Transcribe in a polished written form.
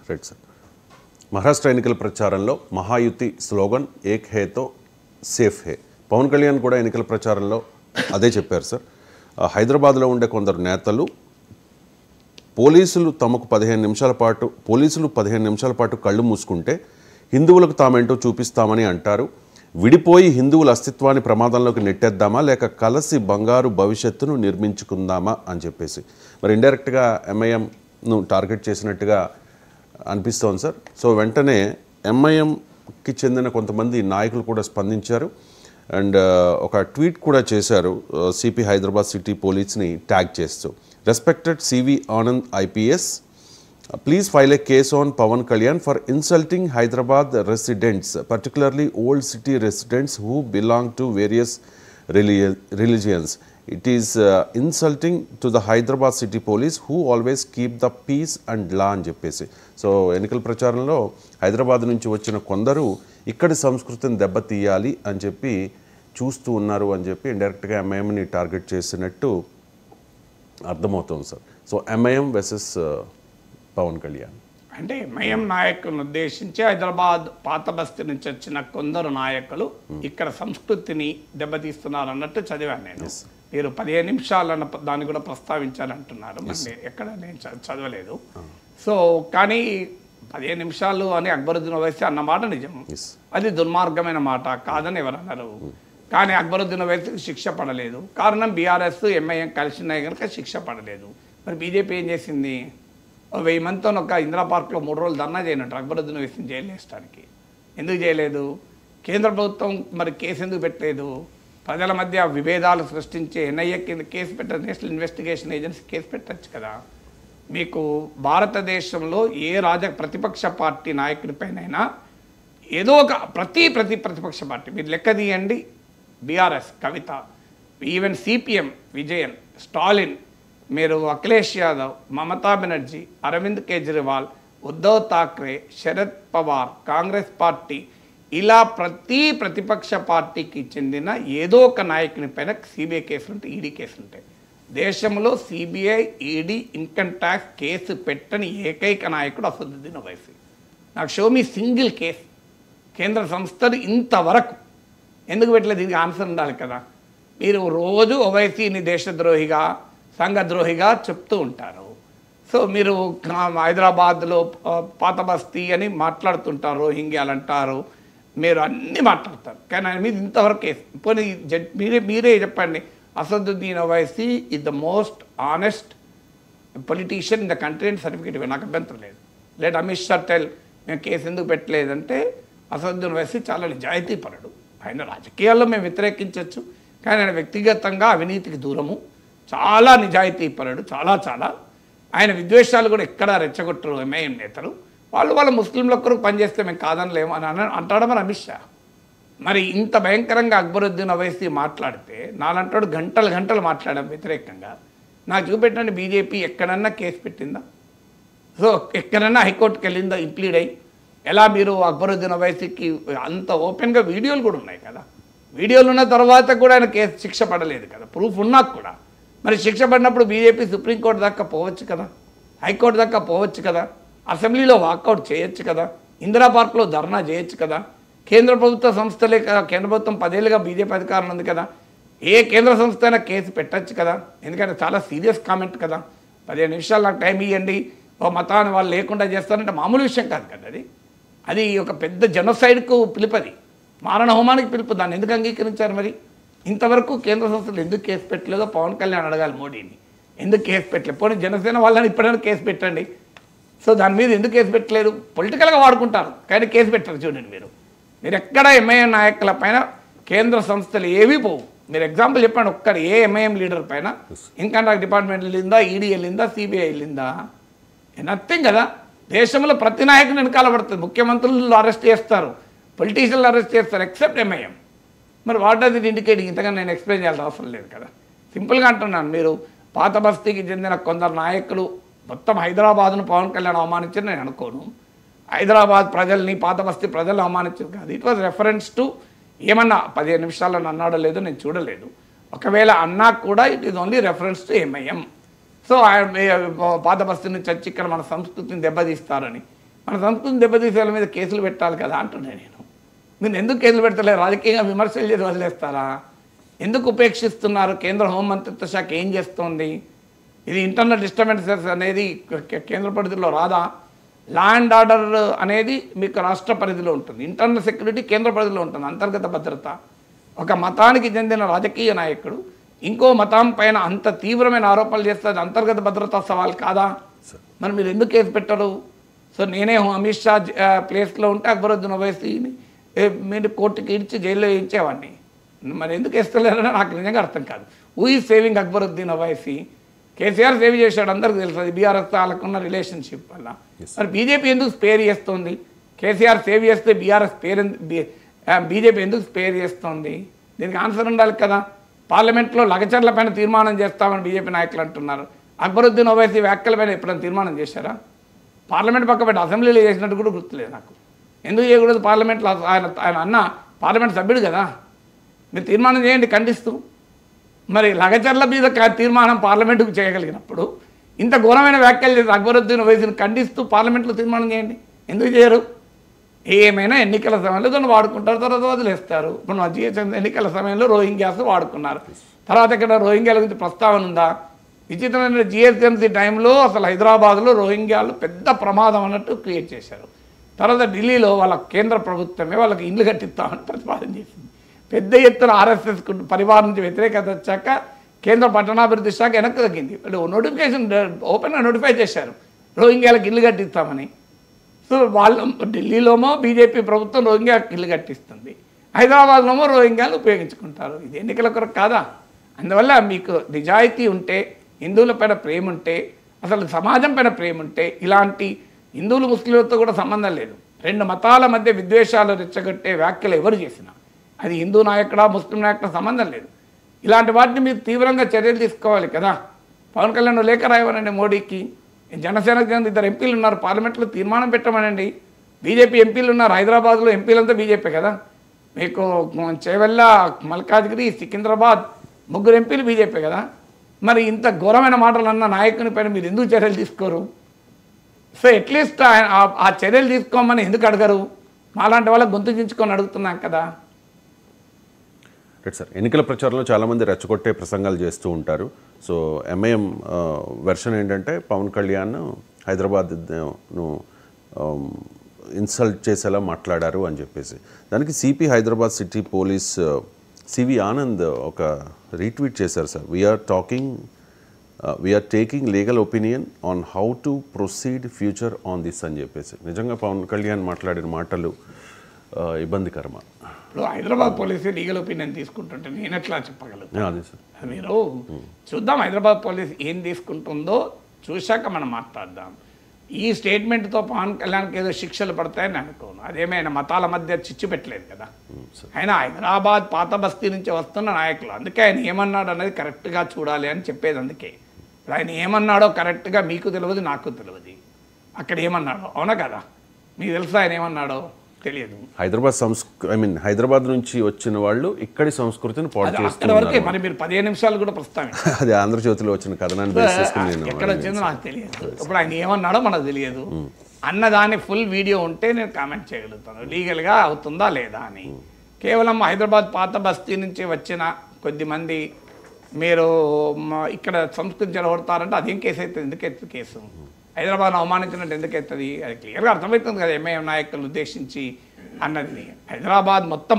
Right sir. Maharashtra ఎన్నికల ప్రచారంలో Mahayuti slogan ఏక్ హేతో safe హే. పవన్ కళ్యాణ్ కూడా ఎన్నికల ప్రచారంలో అదే చెప్పారు సార్. హైదరాబాద్లో ఉండే కొందరు నేతలు పోలీసులు 15 నిమిషాల పాటు కళ్ళు మూసుకుంటే హిందువులకు తామేంటో చూపిస్తామని అంటారు. విడిపోయి హిందువుల అస్తిత్వాన్ని ప్రమాదంలోకి నెట్టేద్దామా లేక కలిసి బంగారు భవిష్యత్తును నిర్మించుకుందామా అని చెప్పేసి మరి ఇండైరెక్ట్గా ఎంఐఎంను టార్గెట్ చేసినట్టుగా అనిపిస్తోంది సార్. సో వెంటనే ఎంఐఎంకి చెందిన కొంతమంది నాయకులు కూడా స్పందించారు అండ్ ఒక ట్వీట్ కూడా చేశారు సిపి హైదరాబాద్ సిటీ పోలీస్ని ట్యాగ్ చేస్తూ. Respected CV Anand IPS, please file a case on Pawan Kalyan for insulting Hyderabad residents, particularly old city residents who belong to various religions. It is insulting to the Hyderabad city police who always keep the peace and law అని చెప్పేసి. So ఎన్నికల ప్రచారంలో హైదరాబాద్ నుంచి వచ్చిన కొందరు ఇక్కడి సంస్కృతిని దెబ్బతీయాలి అని చెప్పి చూస్తూ ఉన్నారు అని చెప్పి ఇండైరెక్ట్గా ఎంఐఎంని టార్గెట్ చేసినట్టు అర్థమవుతుంది sir. So MIM versus Pawan Kalyan అంటే ఎంఐఎం నాయకులను ఉద్దేశించి హైదరాబాద్ పాత బస్తీ నుంచి వచ్చిన కొందరు నాయకులు ఇక్కడ సంస్కృతిని దెబ్బతీస్తున్నారు అన్నట్టు చదివాను నేను. మీరు 15 నిమిషాలన్న దాన్ని కూడా ప్రస్తావించాలంటున్నారు. మరి ఎక్కడ నేను చదవలేదు. సో కానీ 15 నిమిషాలు అని అక్బరుద్దీన్ ఓవైసీ అన్న మాట నిజం. అది దుర్మార్గమైన మాట కాదని ఎవరు అన్నారు. కానీ అక్బరుద్దీన్ ఓవైసీకి శిక్ష పడలేదు. కారణం బీఆర్ఎస్ ఎంఐఎం కలిసినాయి కనుక శిక్ష పడలేదు. మరి బీజేపీ ఏం చేసింది? 1000 మందితో ఒక ఇందిరా పార్క్లో 3 రోజులు ధర్నా చేయనట్టు అక్బరుద్దీన్ ఓవైసీని జైలు వేయడానికి ఎందుకు చేయలేదు? కేంద్ర ప్రభుత్వం మరి కేసు ఎందుకు పెట్టలేదు? ప్రజల మధ్య విభేదాలు సృష్టించే ఎన్ఐఏ కింద కేసు పెట్ట నేషనల్ ఇన్వెస్టిగేషన్ ఏజెన్సీ కేసు పెట్టచ్చు కదా. మీకు భారతదేశంలో ఏ ప్రతిపక్ష పార్టీ నాయకుడిపైనైనా ఏదో ఒక ప్రతిపక్ష పార్టీ మీరు లెక్క తీయండి. బీఆర్ఎస్ కవిత, ఈవెన్ సిపిఎం విజయన్, స్టాలిన్, మీరు అఖిలేష్ యాదవ్, మమతా బెనర్జీ, అరవింద్ కేజ్రీవాల్, ఉద్ధవ్ థాక్రే, శరద్ పవార్, కాంగ్రెస్ పార్టీ, ఇలా ప్రతిపక్ష పార్టీకి చెందిన ఏదో ఒక నాయకుని పైన సిబిఐ కేసులు ఉంటాయి, ఈడీ కేసులు ఉంటాయి. దేశంలో CBI, ED, income tax case పెట్టని ఏకైక నాయకుడు అసదుద్దీన్ ఓవైసీ. నాకు షో మీ సింగిల్ కేసు కేంద్ర సంస్థలు ఇంతవరకు ఎందుకు పెట్టలేదు? దీనికి ఆన్సర్ ఉండాలి కదా. మీరు రోజు ఓవైసీని దేశద్రోహిగా, సంఘద్రోహిగా చెప్తూ ఉంటారు. సో మీరు హైదరాబాద్లో పాత బస్తీ అని మాట్లాడుతుంటారు, రోహింగ్యాలు అంటారు, మీరు అన్నీ మాట్లాడతారు. కానీ ఆయన మీద ఇంతవరకు కేసు పోనీ మీరే చెప్పండి. Asaduddin Owaisi is the most honest politician in the country and certificate ఇవ్వండి, నాకు అభ్యంతరం లేదు. లేట్ అమిత్ షా టెల్ మేము కేసు ఎందుకు పెట్టలేదంటే అసదుద్దీన్ ఓవైసీ చాలా నిజాయితీపరుడు. ఆయన రాజకీయాల్లో మేము వ్యతిరేకించవచ్చు, కానీ ఆయన వ్యక్తిగతంగా అవినీతికి దూరము, చాలా నిజాయితీపరుడు, చాలా ఆయన విద్వేషాలు కూడా ఎక్కడా రెచ్చగొట్టరు ఎంఐఎం నేతలు. వాళ్ళ ముస్లింల కొరకు పనిచేస్తే మేము కాదనలేము అని అంటాడు మరి అమిత్ షా. మరి ఇంత భయంకరంగా అక్బరుద్దీన్ ఓవైసీ మాట్లాడితే నాలంటాడు గంటలు మాట్లాడడం వ్యతిరేకంగా. నాకు చూపెట్టండి బీజేపీ ఎక్కడన్నా కేసు పెట్టిందా? సో ఎక్కడన్నా హైకోర్టుకి వెళ్ళిందా ఇంప్లీడ్ అయ్యి? ఎలా మీరు అక్బరుద్దీన్ ఓవైసీకి అంత ఓపెన్గా వీడియోలు కూడా ఉన్నాయి కదా. వీడియోలు ఉన్న తర్వాత కూడా ఆయన కేసు శిక్ష పడలేదు కదా, ప్రూఫ్ ఉన్నాక కూడా. మరి శిక్ష పడినప్పుడు బీజేపీ సుప్రీంకోర్టు దాకా పోవచ్చు కదా, హైకోర్టు దాకా పోవచ్చు కదా, అసెంబ్లీలో వాకౌట్ చేయొచ్చు కదా, ఇందిరా పార్క్లో ధర్నా చేయొచ్చు కదా. కేంద్ర ప్రభుత్వ సంస్థలే కదా, కేంద్ర ప్రభుత్వం 10 ఏళ్ళుగా బీజేపీ అధికారం ఉంది కదా, ఏ కేంద్ర సంస్థ అయినా కేసు పెట్టచ్చు కదా. ఎందుకంటే చాలా సీరియస్ కామెంట్ కదా. 15 నిమిషాలు నాకు టైం ఇవ్వండి, ఓ మతాన్ని వాళ్ళు లేకుండా చేస్తారంటే మామూలు విషయం కాదు కదా. అది ఒక పెద్ద జెనోసైడ్కు పిలుపు, అది మారణ హోమానికి పిలుపు. దాన్ని ఎందుకు అంగీకరించారు? మరి ఇంతవరకు కేంద్ర సంస్థలు ఎందుకు కేసు పెట్టలేదో పవన్ కళ్యాణ్ అడగాలి మోడీని. ఎందుకు కేసు పెట్టలేదు? పోనీ జనసేన వాళ్ళని ఇప్పుడైనా కేసు పెట్టండి. సో దాని మీద ఎందుకు కేసు పెట్టలేదు? పొలిటికల్గా వాడుకుంటారు కానీ కేసు పెట్టరు. చూడండి మీరు ఎక్కడ ఎంఐఎం నాయకుల పైన కేంద్ర సంస్థలు ఏవీ పోవు. మీరు ఎగ్జాంపుల్ చెప్పండి, ఒక్కరు ఏ ఎంఐఎం లీడర్ పైన ఇన్కమ్ ట్యాక్స్ డిపార్ట్మెంట్ వెళ్ళిందా, ఈడీ వెళ్ళిందా, సిబిఐ వెళ్ళిందా? నథింగ్ కదా. దేశంలో ప్రతి నాయకుని వెనకాల పడుతుంది. ముఖ్యమంత్రులు అరెస్ట్ చేస్తారు, పొలిటీషియన్లు అరెస్ట్ చేస్తారు, ఎక్సెప్ట్ ఎంఐఎం. మరి వాట్ డస్ ఇట్ ఇండికేటింగ్? ఇంతగా నేను ఎక్స్ప్లెయిన్ చేయాల్సిన అవసరం లేదు కదా. సింపుల్గా అంటున్నాను. మీరు పాత బస్తీకి చెందిన కొందరు నాయకులు మొత్తం హైదరాబాద్ను పవన్ కళ్యాణ్ అవమానించారు నేను అనుకోను. హైదరాబాద్ ప్రజల్ని, పాత బస్తీ ప్రజలు అవమానించారు కాదు. ఇట్ వాజ్ రెఫరెన్స్ టు ఏమన్నా 15 నిమిషాలను అన్నాడో లేదో నేను చూడలేదు. ఒకవేళ అన్నా కూడా it is only reference to MIM. So పాత బస్తీ నుంచి వచ్చి ఇక్కడ మన సంస్కృతిని దెబ్బతీస్తారని మన సంస్కృతిని దెబ్బతీసే వాళ్ళ మీద కేసులు పెట్టాలి కదా అంటున్నాను నేను. మీరు ఎందుకు కేసులు పెడతలేరు? రాజకీయంగా విమర్శలు చేసి వదిలేస్తారా? ఎందుకు ఉపేక్షిస్తున్నారు? కేంద్ర హోంమంత్రిత్వ శాఖ ఏం చేస్తోంది? ఇది ఇంటర్నల్ డిస్టర్బెన్సెస్ అనేది కేంద్ర పరిధిలో రాదా? లా అండ్ ఆర్డర్ అనేది మీకు రాష్ట్ర పరిధిలో ఉంటుంది, ఇంటర్నల్ సెక్యూరిటీ కేంద్ర పరిధిలో ఉంటుంది, అంతర్గత భద్రత. ఒక మతానికి చెందిన రాజకీయ నాయకుడు ఇంకో మతం పైన అంత తీవ్రమైన ఆరోపణలు చేస్తే అది అంతర్గత భద్రతా సవాల్ కాదా? మరి మీరు ఎందుకు కేసు పెట్టరు? సో నేనే అమిత్ షా ప్లేస్లో ఉంటే అక్బరుద్దీన్ ఓవైసీని మీరు కోర్టుకి ఇచ్చి జైల్లో వేయించేవాడిని. మరి ఎందుకు వేస్తలేరని నాకు నిజంగా అర్థం కాదు. Who is saving Akbaruddin Owaisi? KCR save చేశాడు, అందరికీ తెలుసు. అది బీఆర్ఎస్ వాళ్ళకున్న రిలేషన్షిప్ వల్ల. మరి బీజేపీ ఎందుకు స్పేర్ చేస్తుంది? కేసీఆర్ సేవ్ చేస్తే బీఆర్ఎస్ బీజేపీ ఎందుకు స్పేర్ చేస్తుంది? దీనికి ఆన్సర్ ఉండాలి కదా. పార్లమెంట్లో లగచర్ల పైన తీర్మానం చేస్తామని బీజేపీ నాయకులు అంటున్నారు. అక్బరుద్దీన్ ఓవైసీ వ్యాఖ్యల పైన ఎప్పుడైనా తీర్మానం చేశారా? పార్లమెంట్ పక్క పెట్టి అసెంబ్లీలో చేసినట్టు కూడా గుర్తులేదు నాకు. ఎందుకు చేయకూడదు? పార్లమెంట్లో ఆయన అన్న పార్లమెంట్ సభ్యుడు కదా. మీరు తీర్మానం చేయండి ఖండిస్తూ. మరి లగచర్ల మీద తీర్మానం పార్లమెంటుకు చేయగలిగినప్పుడు ఇంత ఘోరమైన వ్యాఖ్యలు చేసి అక్బరుద్దీన్ ఓవైసీని ఖండిస్తూ పార్లమెంట్లో తీర్మానం చేయండి. ఎందుకు చేయరు? ఏమైనా ఎన్నికల సమయంలో దాన్ని వాడుకుంటారు, తర్వాత వదిలేస్తారు. ఇప్పుడు మా జిహెచ్ఎం ఎన్నికల సమయంలో రోహింగ్యాస్ వాడుకున్నారు. తర్వాత ఇక్కడ రోహింగ్యాల గురించి ప్రస్తావన ఉందా? విచిత్రమైన జిహెచ్ఎంసీ టైంలో అసలు హైదరాబాద్లో రోహింగ్యాలు పెద్ద ప్రమాదం అన్నట్టు క్రియేట్ చేశారు. తర్వాత ఢిల్లీలో వాళ్ళ కేంద్ర ప్రభుత్వమే వాళ్ళకి ఇండ్లు కట్టిస్తామని ప్రతిపాదన చేసింది. పెద్ద ఎత్తున ఆర్ఎస్ఎస్ పరివారం నుంచి వ్యతిరేకత వచ్చాక కేంద్ర పట్టణాభివృద్ధి శాఖ వెనక్కి తగ్గింది. నోటిఫికేషన్ ఓపెన్గా నోటిఫై చేశారు రోహింగ్యాలకు ఇల్లు కట్టిస్తామని. సో వాళ్ళు ఢిల్లీలోమో బీజేపీ ప్రభుత్వం రోహింగ్యాలకు ఇల్లు కట్టిస్తుంది, హైదరాబాద్లోమో రోహింగ్యాలు ఉపయోగించుకుంటారు. ఇది ఎన్నికల కొరకు కాదా? అందువల్ల మీకు నిజాయితీ ఉంటే, హిందువుల పైన ప్రేమ ఉంటే, అసలు సమాజం పైన ప్రేమ ఉంటే, ఇలాంటి హిందువులు ముస్లింలతో కూడా సంబంధం లేదు, రెండు మతాల మధ్య విద్వేషాలు రెచ్చగొట్టే వ్యాఖ్యలు ఎవరు చేసినా అది హిందూ నాయకుడా ముస్లిం నాయకుడా సంబంధం లేదు. ఇలాంటి వాటిని మీరు తీవ్రంగా చర్యలు తీసుకోవాలి కదా. పవన్ కళ్యాణ్ లేఖ రాయమనండి మోడీకి. జనసేనకు చెందిన 2 ఎంపీలు ఉన్నారు, పార్లమెంట్లో తీర్మానం పెట్టమనండి. బీజేపీ ఎంపీలు ఉన్నారు, హైదరాబాద్లో ఎంపీలంతా బీజేపీ కదా. మీకు చేవెళ్ళ, మల్కాజ్గిరి, సికింద్రాబాద్ 3 ఎంపీలు బీజేపీ కదా. మరి ఇంత ఘోరమైన మాటలు అన్న నాయకుని పైన మీరు ఎందుకు చర్యలు తీసుకోరు? సో అట్లీస్ట్ ఆ చర్యలు తీసుకోమని ఎందుకు అడగరు? మాలాంటి వాళ్ళకి గొంతు చించుకొని అడుగుతున్నాం కదా. రైట్ సార్, ఎన్నికల ప్రచారంలో చాలామంది రెచ్చగొట్టే ప్రసంగాలు చేస్తూ ఉంటారు. సో ఎంఐఎం వెర్షన్ ఏంటంటే పవన్ కళ్యాణ్ హైదరాబాద్ను ఇన్సల్ట్ చేసేలా మాట్లాడారు అని చెప్పేసి, దానికి CP Hyderabad city police CV Anand ఒక రీట్వీట్ చేశారు sir. We're taking legal opinion on how to proceed future on this అని చెప్పేసి. నిజంగా పవన్ కళ్యాణ్ మాట్లాడిన మాటలు ఇబ్బందికరమా? ఇప్పుడు హైదరాబాద్ పోలీసు లీగల్ ఒపీనియన్ తీసుకుంటుంటే నేను ఎట్లా చెప్పగలుగుతాను? అదే సార్, మీరు చూద్దాం హైదరాబాద్ పోలీస్ ఏం తీసుకుంటుందో చూశాక మనం మాట్లాడదాం. ఈ స్టేట్మెంట్తో పవన్ కళ్యాణ్కి ఏదో శిక్షలు పడతాయని అనుకోను. అదేమైనా మతాల మధ్య చిచ్చు పెట్టలేదు కదా. ఆయన హైదరాబాద్ పాత బస్తీ నుంచి వస్తున్న నాయకులు, అందుకే ఆయన ఏమన్నాడు అనేది కరెక్ట్గా చూడాలి అని చెప్పేది. అందుకే ఆయన ఏమన్నాడో కరెక్ట్గా మీకు తెలియదు, నాకు తెలియదు. అక్కడ ఏమన్నాడో అవునా కదా? మీకు తెలుసా ఆయన ఏమన్నాడో? తెలియదు. హైదరాబాద్ నుంచి వచ్చిన వాళ్ళు ఇక్కడి సంస్కృతిని పాడు చేస్తున్నారు. మరి మీరు 15 నిమిషాలు కూడా ప్రస్తావించారు. అది ఆంధ్రజ్యోతిలో వచ్చిన కథనాన్ని బేస్ చేసుకుని ఎక్కడ వచ్చిందో నాకు తెలియదు. ఇప్పుడు ఆయన ఏమన్నాడో మనకు తెలియదు. అన్నదాని ఫుల్ వీడియో ఉంటే నేను కామెంట్ చేయగలుగుతాను లీగల్గా అవుతుందా లేదా అని. కేవలం హైదరాబాద్ పాత బస్తీ నుంచి వచ్చిన కొద్దిమంది మీరు ఇక్కడ సంస్కృతి చెడగొడతారంటే అదేం కేసు అవుతుంది? ఎందుకు ఎత్తు కేసు? హైదరాబాద్ను అవమానించినట్టు ఎందుకు అవుతుంది? అది క్లియర్గా అర్థమవుతుంది కదా ఎంఐఎం నాయకులను ఉద్దేశించి అన్నది. హైదరాబాద్ మొత్తం